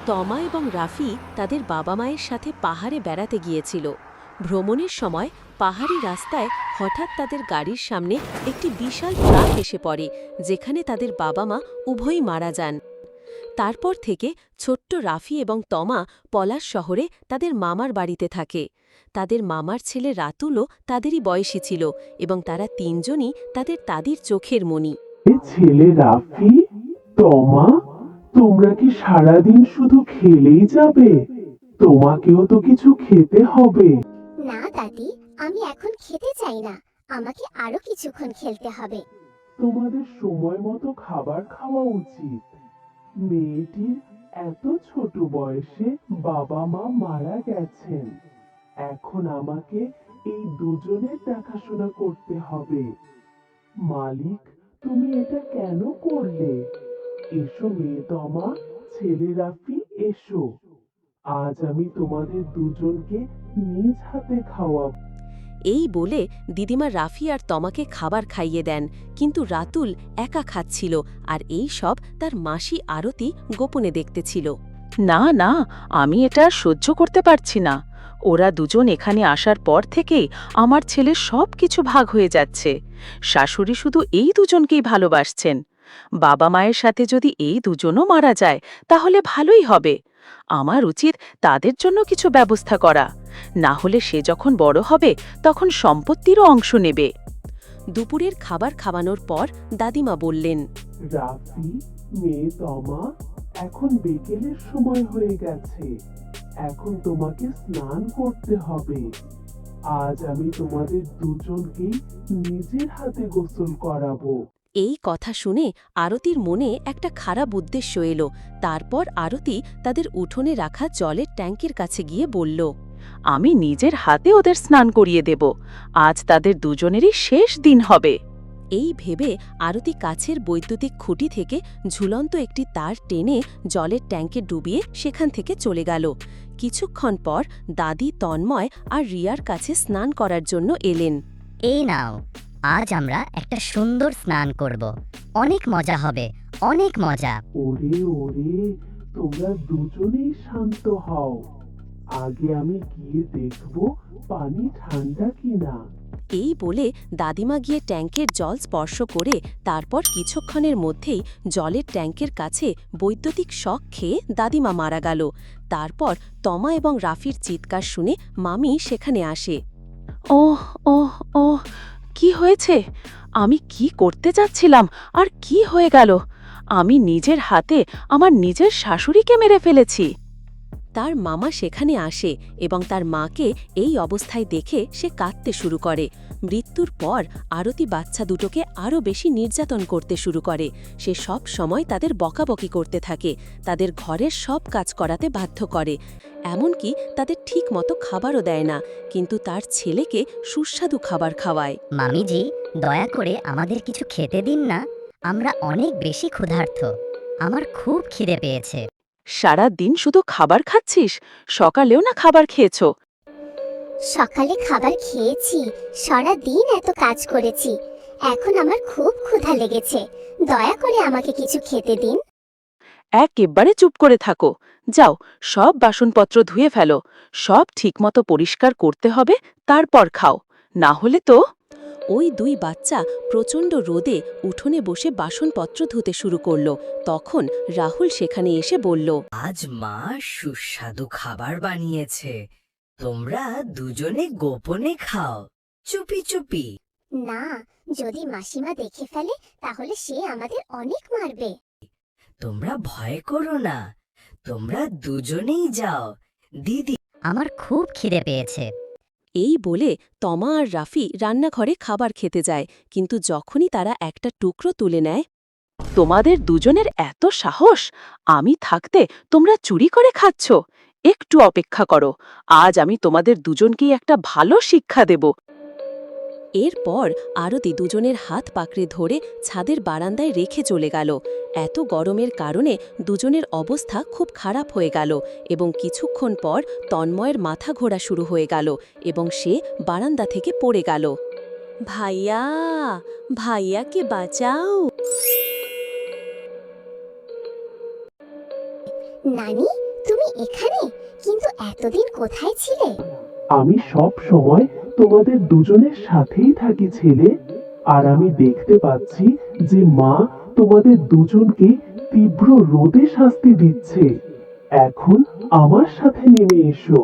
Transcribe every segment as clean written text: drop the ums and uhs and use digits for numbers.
তমা এবং রাফি তাদের বাবা মায়ের সাথে পাহাড়ে বেড়াতে গিয়েছিল। ভ্রমণের সময় পাহাড়ি রাস্তায় হঠাৎ তাদের গাড়ির সামনে একটি বিশাল ট্রাক এসে পড়ে, যেখানে তাদের বাবা মা উভয়ই মারা যান। তারপর থেকে ছোট্ট রাফি এবং তমা পলাশ শহরে তাদের মামার বাড়িতে থাকে। তাদের মামার ছেলে রাতুলও তাদেরই বয়সী ছিল এবং তারা তিনজনই তাদের দাদির চোখের মণি। ছেলে রাফি, তমা, তোমরা কি সারাদিন শুধু খেলেই যাবে? তোমাকেও তো কিছু খেতে হবে। না দাদি, আমি এখন খেতে চাই না। আমাকে আরো কিছুক্ষণ খেলতে হবে। তোমাদের সময় মতো খাবার খাওয়া উচিত। মেয়েটির এত ছোট বয়সে বাবা মা মারা গেছেন। এখন আমাকে এই দুজনের দেখাশোনা করতে হবে। মালিক, তুমি এটা কেন করলে? এসো মেয়ে তমা, ছেলে রাফি, এসো। আজ আমি তোমাদের দুজনকে নিজ হাতে খাওয়াবো। এই বলে দিদিমা রাফি আর তমাকে খাবার খাইয়ে দেন, কিন্তু রাতুল একা খাচ্ছিল, আর এই সব তার মাসি আরতি গোপনে দেখতেছিল। না না, আমি এটা আর সহ্য করতে পারছি না। ওরা দুজন এখানে আসার পর থেকেই আমার ছেলের সব কিছু ভাগ হয়ে যাচ্ছে। শাশুড়ি শুধু এই দুজনকেই ভালোবাসছেন। বাবা মায়ের সাথে যদি এই দুজনও মারা যায় তাহলে ভালোই হবে। আমার উচিত তাদের জন্য কিছু ব্যবস্থা করা, না হলে সে যখন বড় হবে তখন সম্পত্তিরও অংশ নেবে। দুপুরের খাবার খাওয়ানোর পর দাদিমা বললেন, রাফি, মেয়ে তমা, এখন বিকেলের সময় হয়ে গেছে। এখন তোমাকে স্নান করতে হবে। আজ আমি তোমাদের দুজনকেই নিজের হাতে গোসল করাবো। এই কথা শুনে আরতির মনে একটা খারাপ উদ্দেশ্য এলো। তারপর আরতি তাদের উঠোনে রাখা জলের ট্যাঙ্কের কাছে গিয়ে বলল, আমি নিজের হাতে ওদের স্নান করিয়ে দেব। আজ তাদের দুজনেরই শেষ দিন হবে। এই ভেবে আরতি কাছের বৈদ্যুতিক খুঁটি থেকে ঝুলন্ত একটি তার টেনে জলের ট্যাঙ্কে ডুবিয়ে সেখান থেকে চলে গেল। কিছুক্ষণ পর দাদি তন্ময় আর রিয়ার কাছে স্নান করার জন্য এলেন। এই নাও, আজ আমরা একটা সুন্দর স্নান করব। অনেক মজা হবে, অনেক মজা। ওরে ওরে, তোমরা দুজনেই শান্ত হও। আগে আমি গিয়ে দেখব পানি ঠান্ডা কিনা। এই বলে দাদিমা গিয়ে ট্যাঙ্কের জল স্পর্শ করে তারপর কিছুক্ষণের মধ্যেই জলের ট্যাঙ্কের কাছে বৈদ্যুতিক শক খেয়ে দাদিমা মারা গেল। তারপর তমা এবং রাফির চিৎকার শুনে মামি সেখানে আসে। ওহ ওহ ওহ, কি হয়েছে? আমি কি করতে যাচ্ছিলাম আর কি হয়ে গেল? আমি নিজের হাতে আমার নিজের শাশুড়িকে মেরে ফেলেছি। তার মামা সেখানে আসে এবং তার মাকে এই অবস্থায় দেখে সে কাঁদতে শুরু করে। মৃত্যুর পর আরতি বাচ্চা দুটোকে আরও বেশি নির্যাতন করতে শুরু করে। সে সব সময় তাদের বকাবকি করতে থাকে, তাদের ঘরের সব কাজ করাতে বাধ্য করে, এমনকি তাদের ঠিক মতো খাবারও দেয় না, কিন্তু তার ছেলেকে সুস্বাদু খাবার খাওয়ায়। মামিজি, দয়া করে আমাদের কিছু খেতে দিন না। আমরা অনেক বেশি ক্ষুধার্ত। আমার খুব খিদে পেয়েছে। সারা দিন শুধু খাবার খাচ্ছিস? সকালেও না খাবার খেয়েছো? সকালে খাবার খেয়েছি, সারা দিন এত কাজ করেছি। এখন আমার খুব ক্ষুধা লেগেছে। দয়া করে আমাকে কিছু খেতে দিন। একেবারে চুপ করে থাকো। যাও, সব বাসনপত্র ধুয়ে ফেলো। সব ঠিকমতো পরিষ্কার করতে হবে, তারপর খাও। না হলে তো। ওই দুই বাচ্চা প্রচণ্ড রোদে উঠোনে বসে বাসনপত্র ধুতে শুরু করল। তখন রাহুল সেখানে এসে বলল, আজ মা সুস্বাদু খাবার বানিয়েছে। তোমরা দুজনে গোপনে খাও, চুপি চুপি। না, যদি মাসিমা দেখে ফেলে তাহলে সে আমাদের অনেক মারবে। তোমরা ভয় করো না, তোমরা দুজনেই যাও। দিদি, আমার খুব খিদে পেয়েছে। এই বলে তমা আর রাফি রান্নাঘরে খাবার খেতে যায়, কিন্তু যখনই তারা একটা টুকরো তুলে নেয়। তোমাদের দুজনের এত সাহস! আমি থাকতে তোমরা চুরি করে খাচ্ছ? একটু অপেক্ষা করো, আজ আমি তোমাদের দুজনকেই একটা ভালো শিক্ষা দেব। এরপর আরতি দুজনের হাত পাকড়ে ধরে ছাদের বারান্দায় রেখে চলে গেল। এত গরমের কারণে দুজনের অবস্থা খুব খারাপ হয়ে গেল এবং কিছুক্ষণ পর তন্ময়ের মাথা ঘোরা শুরু হয়ে গেল এবং সে বারান্দা থেকে পড়ে গেল। ভাইয়া, ভাইয়াকে বাঁচাও। নানি, তুমি এখানে? কিন্তু এতদিন কোথায় ছিলে? আমি সব সময় তোমাদের দুজনের সাথেই থাকি ছেলে। আর আমি দেখতে পাচ্ছি যে মা তোমাদের দুজনকে তীব্র রোদে শাস্তি দিচ্ছে। এখন আমার সাথে নেমে এসো।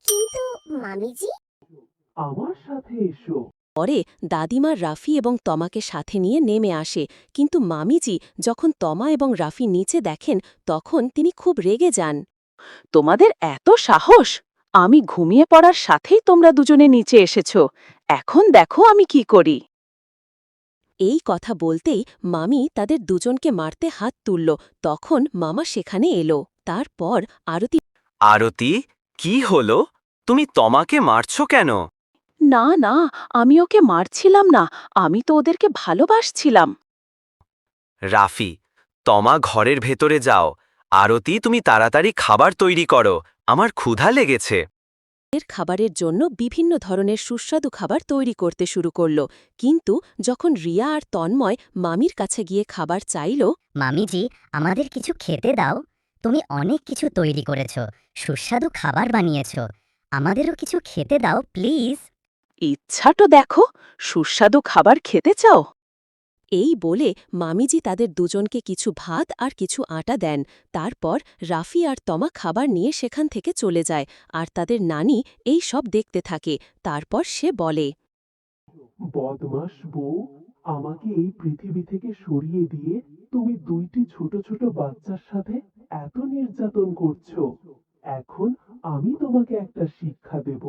কিন্তু মামিজি, আমার সাথে এসো। পরে দাদিমা রাফি এবং তমাকে সাথে নিয়ে নেমে আসে, কিন্তু মামিজি যখন তমা এবং রাফি নিচে দেখেন তখন তিনি খুব রেগে যান। তোমাদের এত সাহস! আমি ঘুমিয়ে পড়ার সাথেই তোমরা দুজনে নিচে এসেছো। এখন দেখো আমি কি করি। এই কথা বলতেই মামি তাদের দুজনকে মারতে হাত তুলল। তখন মামা সেখানে এলো। তারপর আরতি আরতি, কি হলো? তুমি তমাকে মারছো কেন? না না, আমি ওকে মারছিলাম না, আমি তো ওদেরকে ভালোবাসছিলাম। রাফি, তমা ঘরের ভেতরে যাও। আরতি, তুমি তাড়াতাড়ি খাবার তৈরি করো, আমার ক্ষুধা লেগেছে। খাবারের জন্য বিভিন্ন ধরনের সুস্বাদু খাবার তৈরি করতে শুরু করল। কিন্তু যখন রিয়া আর তন্ময় মামির কাছে গিয়ে খাবার চাইল, মামিজি, আমাদের কিছু খেতে দাও। তুমি অনেক কিছু তৈরি করেছো, সুস্বাদু খাবার বানিয়েছো। আমাদেরও কিছু খেতে দাও প্লিজ। ইচ্ছা তো দেখো, সুস্বাদু খাবার খেতে চাও? এই বলে মামিজি তাদের দুজনকে কিছু ভাত আর কিছু আটা দেন। তারপর রাফি আর তমা খাবার নিয়ে সেখান থেকে চলে যায়, আর তাদের নানি এই সব দেখতে থাকে। তারপর সে বলে, বদমাস বউ, আমাকে এই পৃথিবী থেকে সরিয়ে দিয়ে তুমি দুইটি ছোট ছোট বাচ্চার সাথে এত নির্যাতন করছো। এখন আমি তোমাকে একটা শিক্ষা দেব।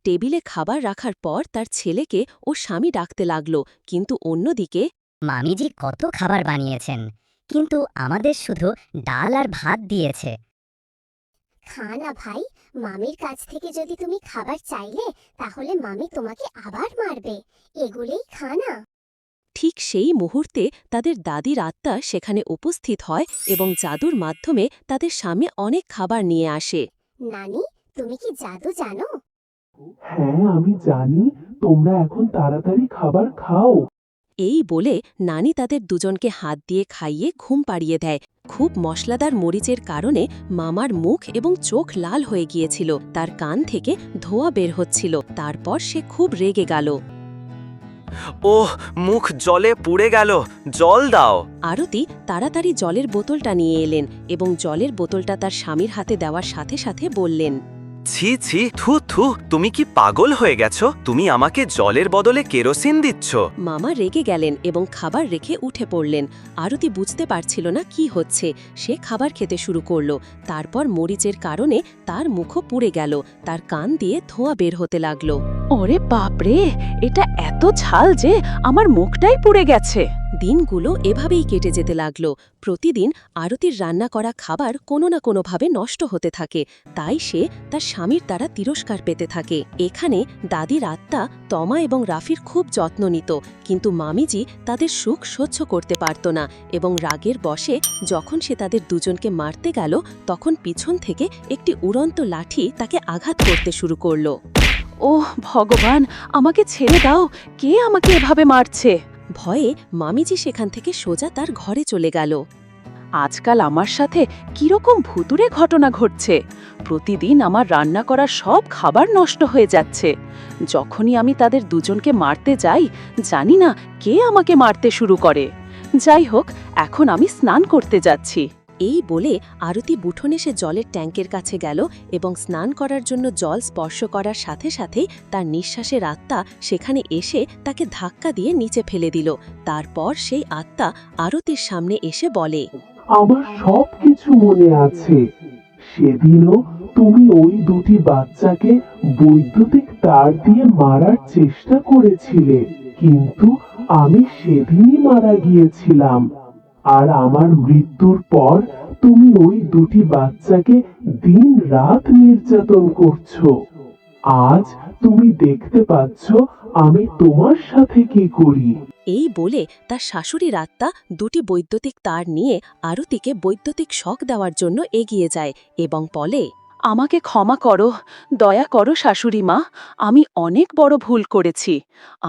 টেবিলে খাবার রাখার পর তার ছেলেকে ও স্বামী ডাকতে লাগল, কিন্তু অন্যদিকে মামিজি কত খাবার বানিয়েছেন, কিন্তু আমাদের শুধু ডাল আর ভাত দিয়েছে। খা না ভাই, মামির কাছ থেকে যদি তুমি খাবার চাইলে তাহলে মামি তোমাকে আবার মারবে। এগুলোই খা না। ঠিক সেই মুহূর্তে তাদের দাদির আত্মা সেখানে উপস্থিত হয় এবং জাদুর মাধ্যমে তাদের সামনে অনেক খাবার নিয়ে আসে। নানি, তুমি কি জাদু জানো? হ্যাঁ, আমি জানি। তোমরা এখন তাড়াতাড়ি খাবার খাও। এই বলে নানি তাদের দুজনকে হাত দিয়ে খাইয়ে ঘুম পাড়িয়ে দেয়। খুব মশলাদার মরিচের কারণে মামার মুখ এবং চোখ লাল হয়ে গিয়েছিল, তার কান থেকে ধোঁয়া বের হচ্ছিল। তারপর সে খুব রেগে গেল। ওহ, মুখ জলে পুড়ে গেল, জল দাও। আরতি তাড়াতাড়ি জলের বোতলটা নিয়ে এলেন এবং জলের বোতলটা তার স্বামীর হাতে দেওয়ার সাথে সাথে বললেন, ছি ছি, থু থু, তুমি কি পাগল হয়ে গেছো? তুমি আমাকে জলের বদলে কেরোসিন দিচ্ছ। মামা রেগে গেলেন এবং খাবার রেখে উঠে পড়লেন। আরতি বুঝতে পারছিল না কি হচ্ছে। সে খাবার খেতে শুরু করল। তারপর মরিচের কারণে তার মুখও পুড়ে গেল, তার কান দিয়ে ধোঁয়া বের হতে লাগল। ওরে বাপরে, এটা এত ঝাল যে আমার মুখটাই পুড়ে গেছে। দিনগুলো এভাবেই কেটে যেতে লাগল। প্রতিদিন আরতির রান্না করা খাবার কোনো না কোনোভাবে নষ্ট হতে থাকে, তাই সে তার স্বামীর দ্বারা তিরস্কার পেতে থাকে। এখানে দাদির আত্মা তমা এবং রাফির খুব যত্ন নিত, কিন্তু মামিজি তাদের সুখ সহ্য করতে পারত না এবং রাগের বশে যখন সে তাদের দুজনকে মারতে গেল তখন পিছন থেকে একটি উড়ন্ত লাঠি তাকে আঘাত করতে শুরু করল। ওহ ভগবান, আমাকে ছেড়ে দাও, কে আমাকে এভাবে মারছে? ভয়ে মামিজি সেখান থেকে সোজা তার ঘরে চলে গেল। আজকাল আমার সাথে কিরকম ভুতুরে ঘটনা ঘটছে। প্রতিদিন আমার রান্না করা সব খাবার নষ্ট হয়ে যাচ্ছে। যখনই আমি তাদের দুজনকে মারতে যাই, জানি না কে আমাকে মারতে শুরু করে। যাই হোক, এখন আমি স্নান করতে যাচ্ছি। এই বলে আরতি বুঠোনে সে জলের ট্যাঙ্কের কাছে গেল এবং স্নান করার জন্য জল স্পর্শ করার সাথে সাথেই তার নিঃশ্বাসের আত্মা সেখানে এসে তাকে ধাক্কা দিয়ে নিচে ফেলে দিল। তারপর সেই আত্মা আরতির সামনে এসে বলে, আমার সব কিছু মনে আছে। সেদিনও তুমি ওই দুটি বাচ্চাকে বৈদ্যুতিক তার দিয়ে মারার চেষ্টা করেছিলে, কিন্তু আমি সেদিনই মারা গিয়েছিলাম। আর আমার মৃত্যুর পর তুমি ওই দুটি বাচ্চাকে দিন রাত নির্যাতন করছো। আজ তুমি দেখতে পাচ্ছ আমি তোমার সাথে কি করি। এই বলে তার শাশুড়ির আত্মা দুটি বৈদ্যুতিক তার নিয়ে আরতিকে বৈদ্যুতিক শক দেওয়ার জন্য এগিয়ে যায় এবং বলে, আমাকে ক্ষমা করো, দয়া করো শাশুড়ি মা, আমি অনেক বড় ভুল করেছি।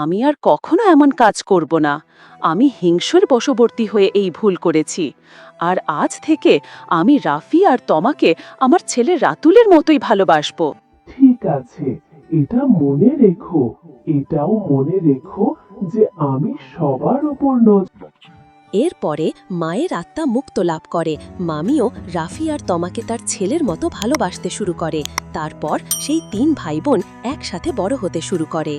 আমি আর কখনো এমন কাজ করব না। আমি হিংস্র বশবর্তী হয়ে এই ভুল করেছি। আর আজ থেকে আমি রাফি আর তমাকে আমার ছেলে রাতুলের মতোই ভালোবাসবো। ঠিক আছে, এটা মনে রেখো। এটাও মনে রেখো যে আমি সবার ওপর নজর। এরপরে মায়ের আত্মা মুক্ত লাভ করে। মামিও রাফি আর তমাকে তার ছেলের মতো ভালোবাসতে শুরু করে। তারপর সেই 3 ভাই বোন একসাথে বড় হতে শুরু করে।